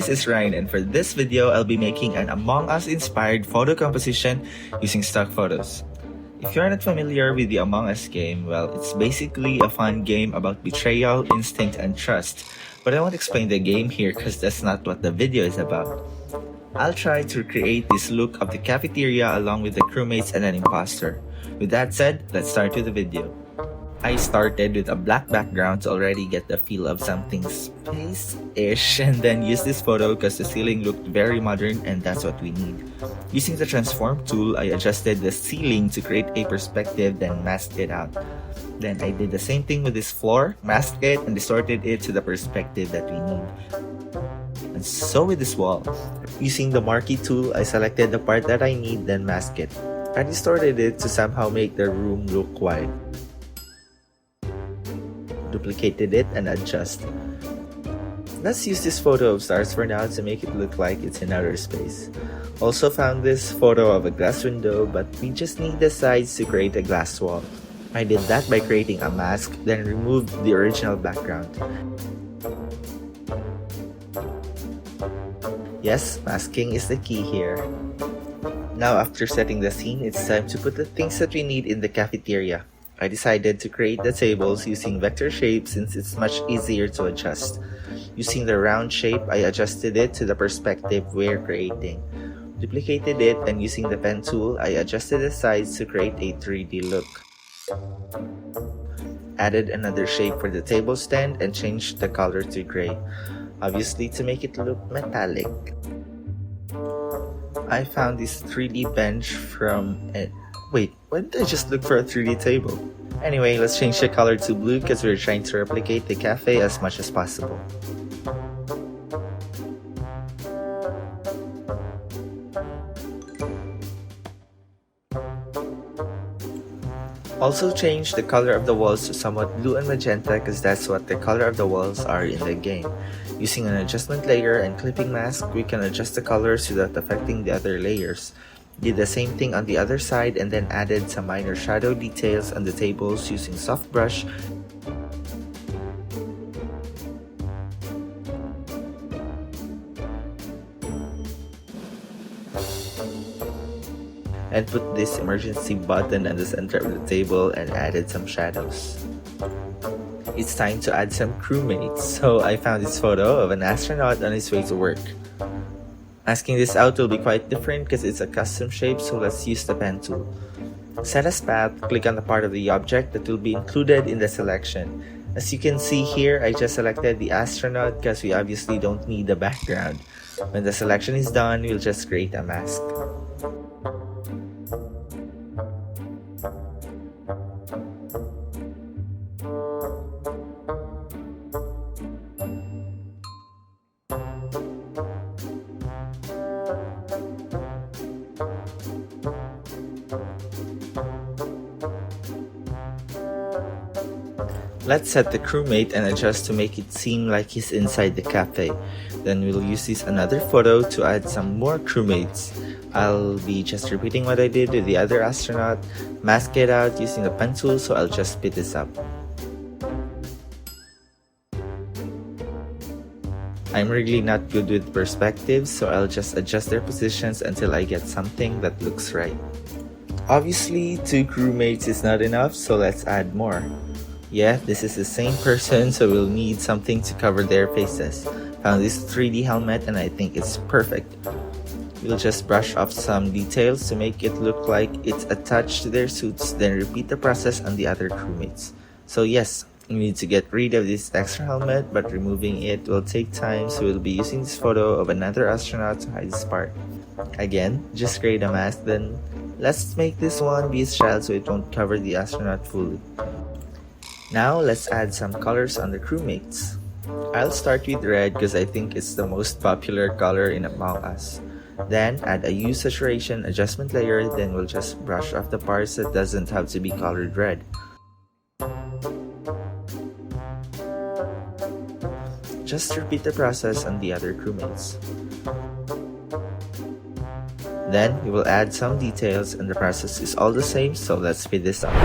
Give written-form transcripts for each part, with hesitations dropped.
this is Ryan, and for this video, I'll be making an Among Us inspired photo composition using stock photos. If you're not familiar with the Among Us game, well, it's basically a fun game about betrayal, instinct, and trust. But I won't explain the game here because that's not what the video is about. I'll try to create this look of the cafeteria along with the crewmates and an imposter. With that said, let's start with the video. I started with a black background to already get the feel of something space-ish, and then used this photo because the ceiling looked very modern and that's what we need. Using the transform tool, I adjusted the ceiling to create a perspective, then masked it out. Then I did the same thing with this floor, masked it and distorted it to the perspective that we need. And so with this wall. Using the marquee tool, I selected the part that I need, then masked it. I distorted it to somehow make the room look wide. Duplicated it and adjust. Let's use this photo of stars for now to make it look like it's in outer space. Also found this photo of a glass window, but we just need the sides to create a glass wall. I did that by creating a mask, then removed the original background. Yes, masking is the key here. Now after setting the scene, it's time to put the things that we need in the cafeteria. I decided to create the tables using vector shape since it's much easier to adjust. Using the round shape, I adjusted it to the perspective we're creating. Duplicated it, and using the pen tool, I adjusted the sides to create a 3D look. Added another shape for the table stand and changed the color to gray, obviously to make it look metallic. I found this 3D bench from wait, why did I just look for a 3D table? Anyway, let's change the color to blue because we're trying to replicate the cafe as much as possible. Also change the color of the walls to somewhat blue and magenta because that's what the color of the walls are in the game. Using an adjustment layer and clipping mask, we can adjust the colors without affecting the other layers. Did the same thing on the other side and then added some minor shadow details on the tables using soft brush. And put this emergency button at the center of the table and added some shadows. It's time to add some crewmates, so I found this photo of an astronaut on his way to work. Masking this out will be quite different because it's a custom shape, so let's use the pen tool. Set as path, click on the part of the object that will be included in the selection. As you can see here, I just selected the astronaut because we obviously don't need the background. When the selection is done, we'll just create a mask. Let's set the crewmate and adjust to make it seem like he's inside the cafe. Then we'll use this another photo to add some more crewmates. I'll be just repeating what I did with the other astronaut, mask it out using the pen tool, so I'll just speed this up. I'm really not good with perspectives, so I'll just adjust their positions until I get something that looks right. Obviously, 2 crewmates is not enough, so let's add more. Yeah, this is the same person, so we'll need something to cover their faces. Found this 3D helmet and I think it's perfect. We'll just brush off some details to make it look like it's attached to their suits, then repeat the process on the other crewmates. So yes, we need to get rid of this extra helmet, but removing it will take time, so we'll be using this photo of another astronaut to hide this part. Again, just create a mask, then let's make this one be his child so it won't cover the astronaut fully. Now, let's add some colors on the crewmates. I'll start with red because I think it's the most popular color in Among Us. Then, add a hue saturation adjustment layer, then we'll just brush off the parts that doesn't have to be colored red. Just repeat the process on the other crewmates. Then, we will add some details and the process is all the same, so let's speed this up.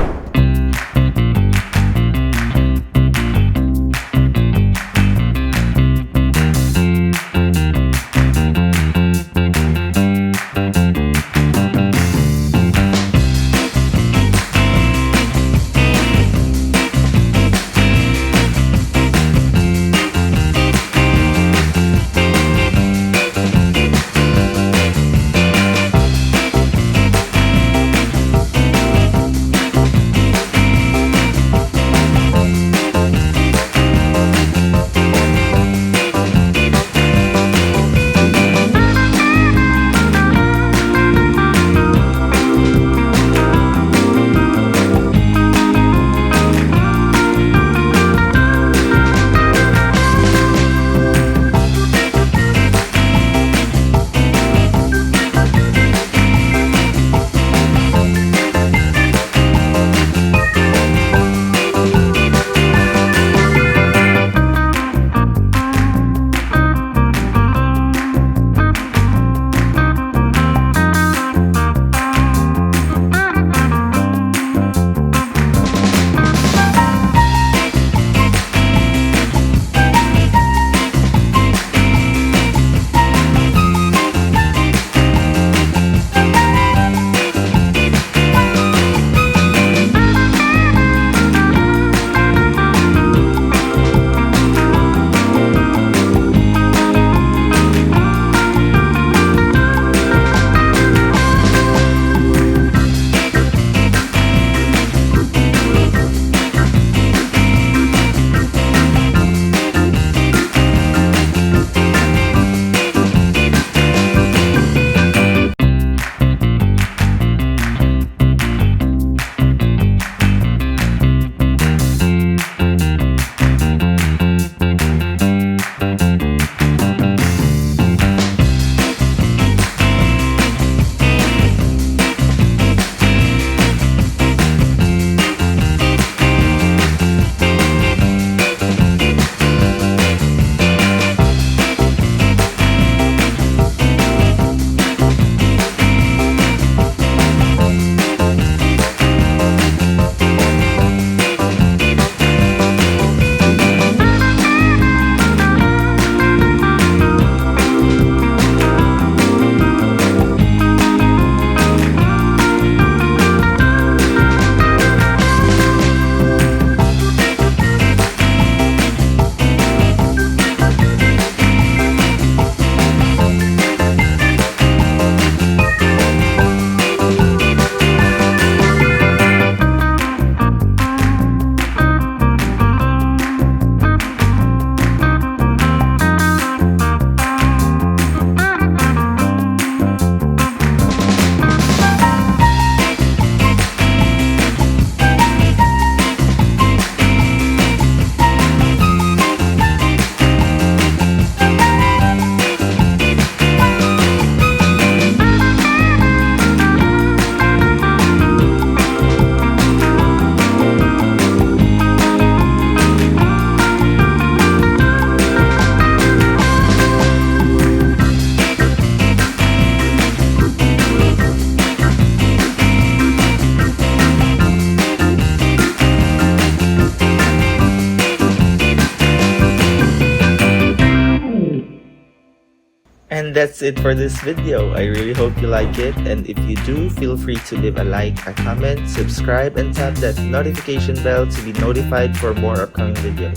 that's it for this video. I really hope you like it, and if you do, feel free to leave a like, a comment, subscribe, and tap that notification bell to be notified for more upcoming videos.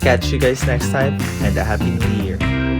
Catch you guys next time, and a happy new year.